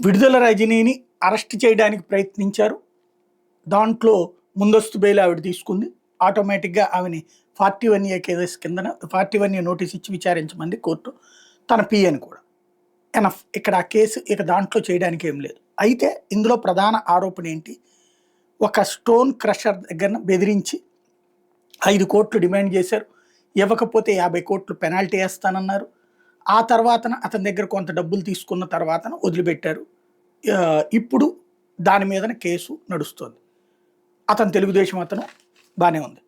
విడుదల రజనీని అరెస్ట్ చేయడానికి ప్రయత్నించారు. దాంట్లో ముందస్తు బెయిల్ ఆవిడ తీసుకుంది. ఆటోమేటిక్‌గా ఆమెని 41A కేస్ కిందన 41A నోటీస్ ఇచ్చి విచారించమంది కోర్టు. తన పిఏని కూడా. ఎనఫ్. ఇక్కడ ఆ కేసు దాంట్లో చేయడానికి ఏం లేదు. అయితే ఇందులో ప్రధాన ఆరోపణ ఏంటి? ఒక స్టోన్ క్రషర్ దగ్గర బెదిరించి 5 కోట్లు డిమాండ్ చేశారు. ఇవ్వకపోతే 50 కోట్లు పెనాల్టీ ఏస్తానన్నారు. ఆ తర్వాతన అతని దగ్గర కొంత డబ్బులు తీసుకున్న తర్వాతన వదిలిపెట్టారు. ఇప్పుడు దాని మీదన కేసు నడుస్తోంది. అతను తెలుగుదేశం అతను బానే ఉంది.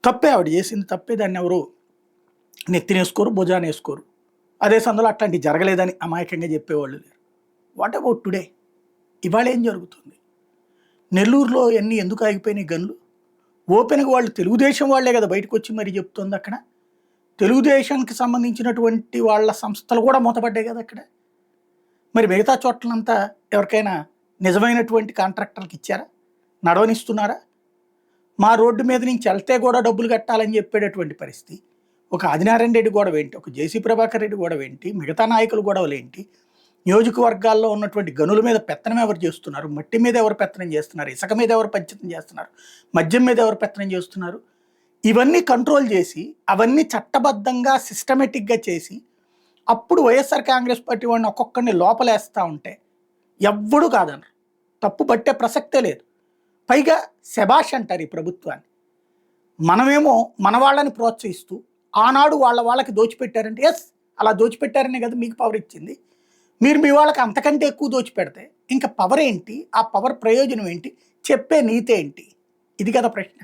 తప్పే ఆవిడ చేసింది తప్పే. దాన్ని ఎవరు నెత్తినేసుకోరు, భుజానేసుకోరు. అదే సందులో అట్లాంటివి జరగలేదని అమాయకంగా చెప్పేవాళ్ళు లేరు. What about today? ఇవాళ ఏం జరుగుతుంది? నెల్లూరులో ఎన్ని ఎందుకు ఆగిపోయినాయి గన్లు? ఓపెన్గా వాళ్ళు తెలుగుదేశం వాళ్ళే కదా బయటకు వచ్చి మరి చెప్తుంది. అక్కడ తెలుగుదేశానికి సంబంధించినటువంటి వాళ్ళ సంస్థలు కూడా మూతపడ్డాయి కదా అక్కడ. మరి మిగతా చోట్లంతా ఎవరికైనా నిజమైనటువంటి కాంట్రాక్టర్లకు ఇచ్చారా? నడవనిస్తున్నారా? మా రోడ్డు మీద నుంచి వెళ్తే కూడా డబ్బులు కట్టాలని చెప్పేటటువంటి పరిస్థితి. ఒక ఆదినారాయణ రెడ్డి గొడవ ఏంటి, ఒక జేసీ ప్రభాకర్ రెడ్డి గొడవ ఏంటి, మిగతా నాయకులు గొడవలు ఏంటి, నియోజకవర్గాల్లో ఉన్నటువంటి గనుల మీద పెత్తనం ఎవరు చేస్తున్నారు, మట్టి మీద ఎవరు పెత్తనం చేస్తున్నారు, ఇసుక మీద ఎవరు పంచితం చేస్తున్నారు, మద్యం మీద ఎవరు పెత్తనం చేస్తున్నారు, ఇవన్నీ కంట్రోల్ చేసి అవన్నీ చట్టబద్ధంగా సిస్టమేటిక్గా చేసి అప్పుడు వైఎస్ఆర్ కాంగ్రెస్ పార్టీ వాడిని ఒక్కొక్కరిని లోపలేస్తూ ఉంటే ఎవ్వడూ కాదన్నారు. తప్పు పట్టే ప్రసక్తే లేదు. పైగా శభాష్ అంటారు ఈ ప్రభుత్వాన్ని. మనమేమో మన వాళ్ళని ప్రోత్సహిస్తూ ఆనాడు వాళ్ళకి దోచిపెట్టారంటే ఎస్ అలా దోచిపెట్టారనే కదా మీకు పవర్ ఇచ్చింది. మీరు మీ వాళ్ళకి అంతకంటే ఎక్కువ దోచిపెడితే ఇంకా పవర్ ఏంటి? ఆ పవర్ ప్రయోజనం ఏంటి? చెప్పే నీతి ఏంటి? ఇది కదా ప్రశ్న.